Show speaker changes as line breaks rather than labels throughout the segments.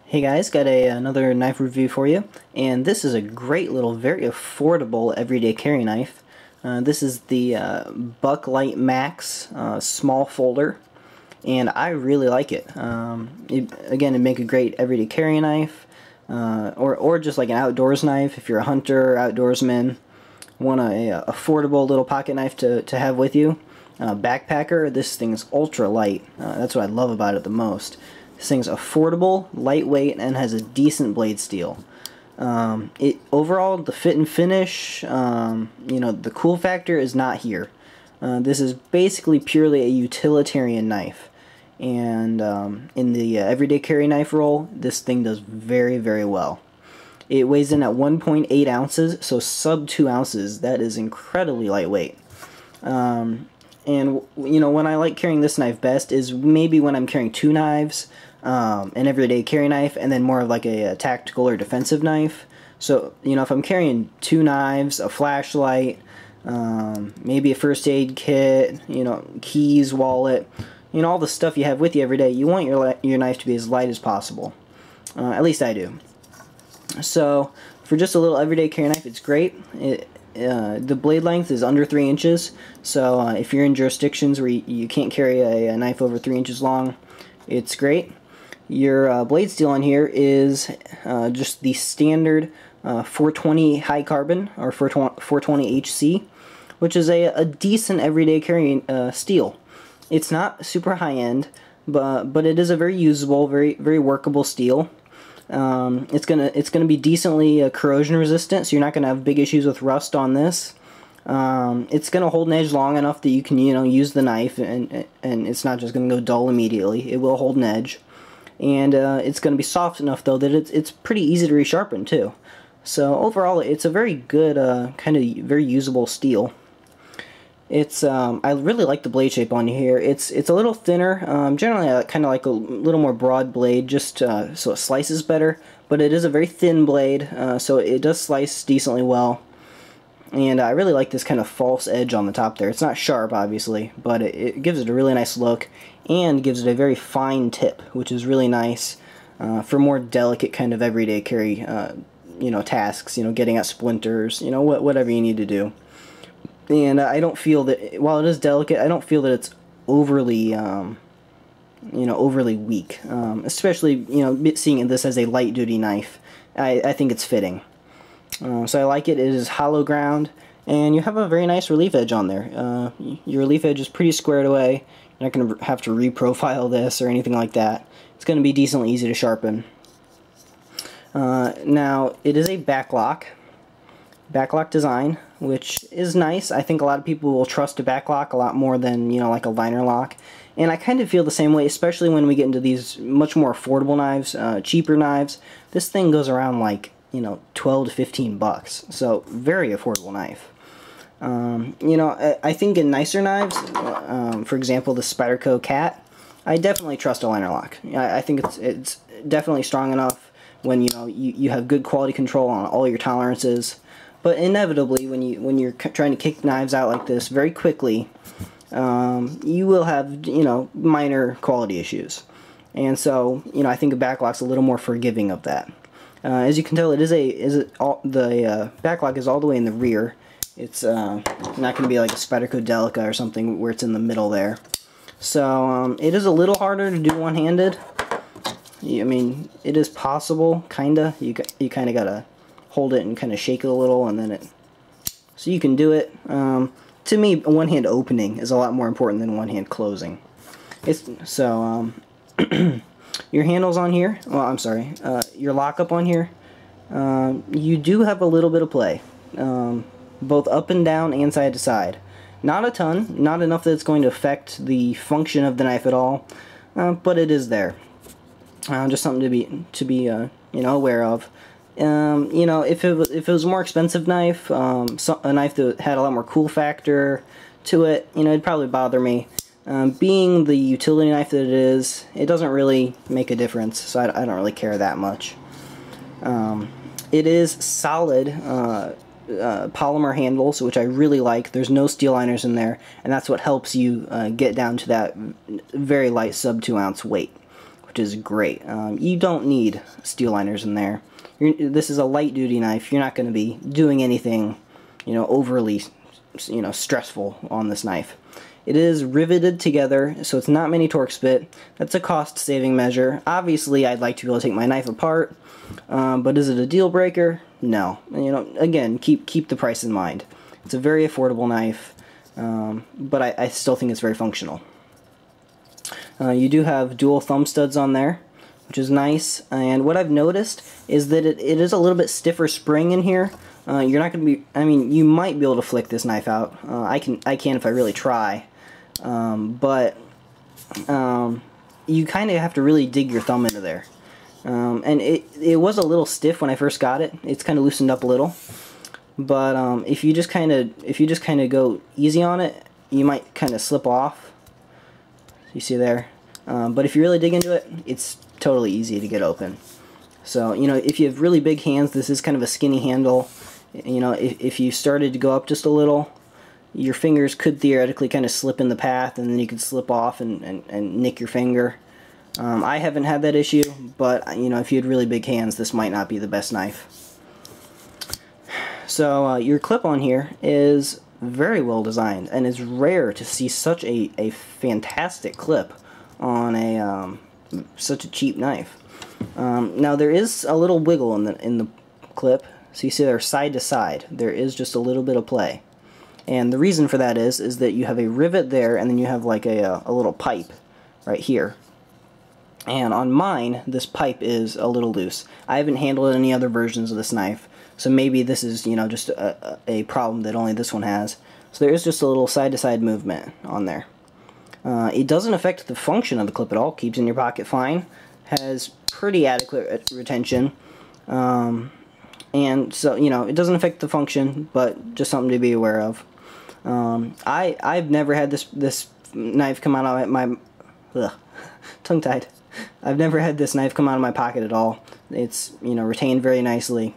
Hey guys, got another knife review for you, and this is a great little, very affordable everyday carry knife. This is the BuckLite Max small folder, and I really like it. Again, it'd make a great everyday carry knife, or just like an outdoors knife if you're a hunter or outdoorsman. Want a affordable little pocket knife to have with you. Backpacker, this thing's ultra light. That's what I love about it the most. This thing's affordable, lightweight, and has a decent blade steel. Overall, the fit and finish, the cool factor is not here. This is basically purely a utilitarian knife. And in the everyday carry knife role, this thing does very, very well. It weighs in at 1.8 ounces, so sub 2 ounces. That is incredibly lightweight. And when I like carrying this knife best is maybe when I'm carrying two knives, an everyday carry knife, and then more of like a tactical or defensive knife. So, if I'm carrying two knives, a flashlight, maybe a first aid kit, keys, wallet, all the stuff you have with you every day, you want your knife to be as light as possible. At least I do. So, for just a little everyday carry knife, it's great. The blade length is under 3 inches, so if you're in jurisdictions where you can't carry a knife over 3 inches long, it's great. Your blade steel on here is just the standard 420 high carbon, or 420 HC, which is a decent everyday carry steel. It's not super high end, but it is a very usable, very, very workable steel. It's gonna be decently corrosion resistant, so you're not gonna have big issues with rust on this. It's gonna hold an edge long enough that you can use the knife, and it's not just gonna go dull immediately. It will hold an edge, and it's gonna be soft enough though that it's pretty easy to resharpen too. So overall, it's a very good kind of very usable steel. It's I really like the blade shape on here. It's a little thinner. Generally, I kind of like a little more broad blade, just so it slices better. But it is a very thin blade, so it does slice decently well. And I really like this kind of false edge on the top there. It's not sharp, obviously, but it gives it a really nice look, and gives it a very fine tip, which is really nice for more delicate kind of everyday carry, tasks. Getting at splinters, whatever you need to do. And I don't feel that, while it is delicate, I don't feel that it's overly, overly weak. Especially, seeing this as a light-duty knife, I think it's fitting. So I like it. It is hollow ground, and you have a very nice relief edge on there. Your relief edge is pretty squared away. You're not going to have to reprofile this or anything like that. It's going to be decently easy to sharpen. Now, it is a backlock design, which is nice. I think a lot of people will trust a backlock a lot more than, like a liner lock. And I kind of feel the same way, especially when we get into these much more affordable knives, cheaper knives. This thing goes around like, 12 to 15 bucks. So, very affordable knife. I think in nicer knives, for example, the Spyderco Cat, I definitely trust a liner lock. I think it's definitely strong enough when, you have good quality control on all your tolerances. But inevitably, when you're trying to kick knives out like this very quickly, you will have minor quality issues, and so I think a backlock's a little more forgiving of that. As you can tell, the backlock is all the way in the rear. It's not going to be like a Spyderco Delica or something where it's in the middle there. So it is a little harder to do one-handed. It is possible, kinda. You kind of gotta hold it and kind of shake it a little, and then so you can do it. To me, one hand opening is a lot more important than one hand closing. Your handles on here, your lockup on here, you do have a little bit of play, both up and down and side to side. Not a ton, not enough that it's going to affect the function of the knife at all, but it is there. Just something to be aware of. If it was a more expensive knife, a knife that had a lot more cool factor to it, it'd probably bother me. Being the utility knife that it is, it doesn't really make a difference, so I don't really care that much. It is solid polymer handles, which I really like. There's no steel liners in there, and that's what helps you get down to that very light sub 2 ounce weight. which is great. You don't need steel liners in there. This is a light duty knife. You're not going to be doing anything, overly, stressful on this knife. It is riveted together, so it's not mini Torx bit. That's a cost-saving measure. Obviously, I'd like to be able to take my knife apart, but is it a deal breaker? No. Again, keep the price in mind. It's a very affordable knife, but I still think it's very functional. You do have dual thumb studs on there, which is nice. And what I've noticed is that it is a little bit stiffer spring in here. You're not going to be, you might be able to flick this knife out. I can if I really try. But you kind of have to really dig your thumb into there. And it was a little stiff when I first got it. It's kind of loosened up a little. But if you just kind of go easy on it, you might kind of slip off. You see there. But if you really dig into it, it's totally easy to get open. So, if you have really big hands, this is kind of a skinny handle. If you started to go up just a little, your fingers could theoretically kind of slip in the path, and then you could slip off and nick your finger. I haven't had that issue, but if you had really big hands, this might not be the best knife. So your clip on here is very well designed, and it's rare to see such a fantastic clip on such a cheap knife. Now there is a little wiggle in the clip, so you see they're side to side. There is just a little bit of play. And the reason for that is that you have a rivet there, and then you have like a little pipe right here. And on mine, this pipe is a little loose. I haven't handled any other versions of this knife, so maybe this is just a problem that only this one has. So there is just a little side-to-side movement on there. It doesn't affect the function of the clip at all. Keeps in your pocket fine. Has pretty adequate retention. And so, it doesn't affect the function, but just something to be aware of. I've never had this knife come out of my tongue-tied. I've never had this knife come out of my pocket at all. It's retained very nicely,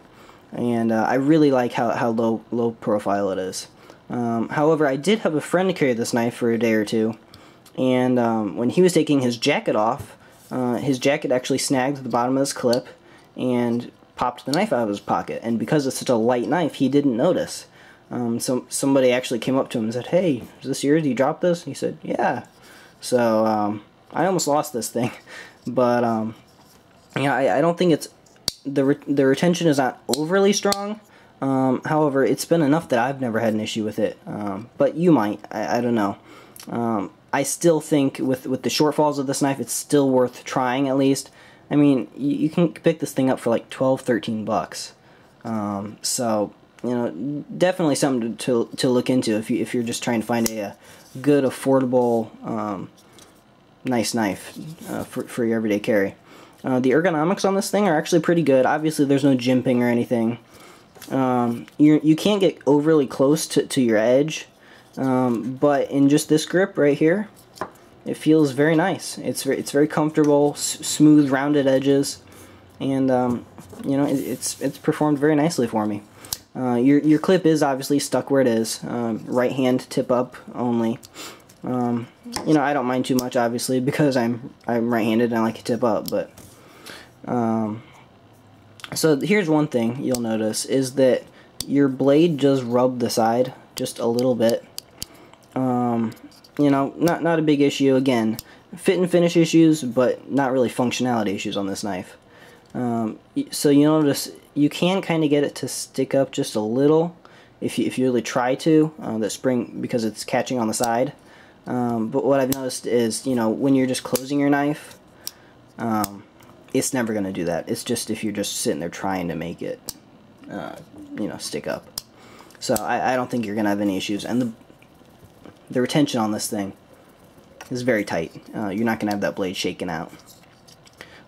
and I really like how low profile it is. However, I did have a friend carry this knife for a day or two, and when he was taking his jacket off, his jacket actually snagged the bottom of his clip and popped the knife out of his pocket. And because it's such a light knife, he didn't notice. So somebody actually came up to him and said, "Hey, is this yours? Did you drop this?" He said, "Yeah." So I almost lost this thing, but I don't think it's the retention is not overly strong. However, it's been enough that I've never had an issue with it. But you might. I don't know. I still think with the shortfalls of this knife, it's still worth trying at least. You can pick this thing up for like $12-13 bucks. So definitely something to look into if you're just trying to find a good, affordable, nice knife for your everyday carry. The ergonomics on this thing are actually pretty good. Obviously, there's no jimping or anything. You can't get overly close to your edge, but in just this grip right here, it feels very nice. It's very comfortable, smooth, rounded edges, and it's performed very nicely for me. Your clip is obviously stuck where it is, right hand tip up only. I don't mind too much, obviously, because I'm right-handed and I like to tip up. But so here's one thing you'll notice is that your blade does rub the side just a little bit. Not a big issue. Again, fit and finish issues, but not really functionality issues on this knife. So you notice you can kind of get it to stick up just a little if you really try to, the spring, because it's catching on the side. But what I've noticed is, when you're just closing your knife, it's never going to do that. It's just if you're just sitting there trying to make it, stick up. So I don't think you're going to have any issues. And the retention on this thing is very tight. You're not going to have that blade shaking out.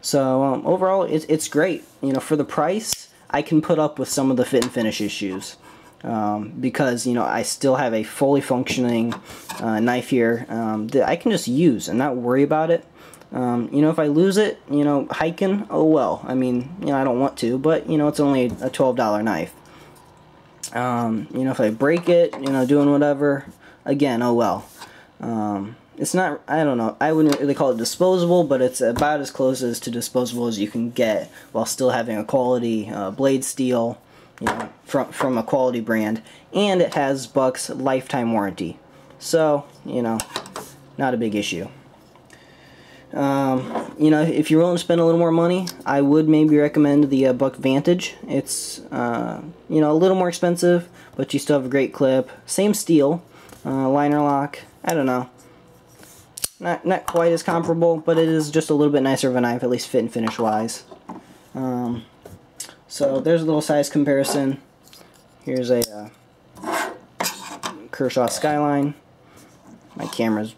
So overall, it's great. For the price, I can put up with some of the fit and finish issues. Because I still have a fully functioning knife here that I can just use and not worry about it. If I lose it, hiking, oh well. I don't want to, but it's only a $12 knife. If I break it, doing whatever, again, oh well. it's not, I don't know, I wouldn't really call it disposable, but it's about as close as to disposable as you can get while still having a quality blade steel, you know, from a quality brand. And it has Buck's lifetime warranty. So, you know, not a big issue. You know, if you're willing to spend a little more money, I would maybe recommend the Buck Vantage. It's, you know, a little more expensive, but you still have a great clip. Same steel, liner lock, I don't know. Not quite as comparable, but it is just a little bit nicer of a knife, at least fit and finish wise. So there's a little size comparison. Here's a Kershaw Skyline. My camera's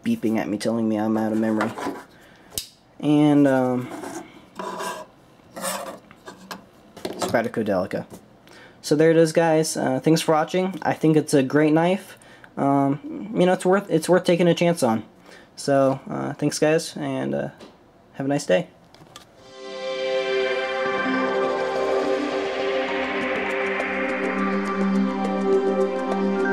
beeping at me, telling me I'm out of memory. And Spyderco Delica. So there it is, guys. Thanks for watching. I think it's a great knife. You know, it's worth taking a chance on. So thanks, guys, and have a nice day.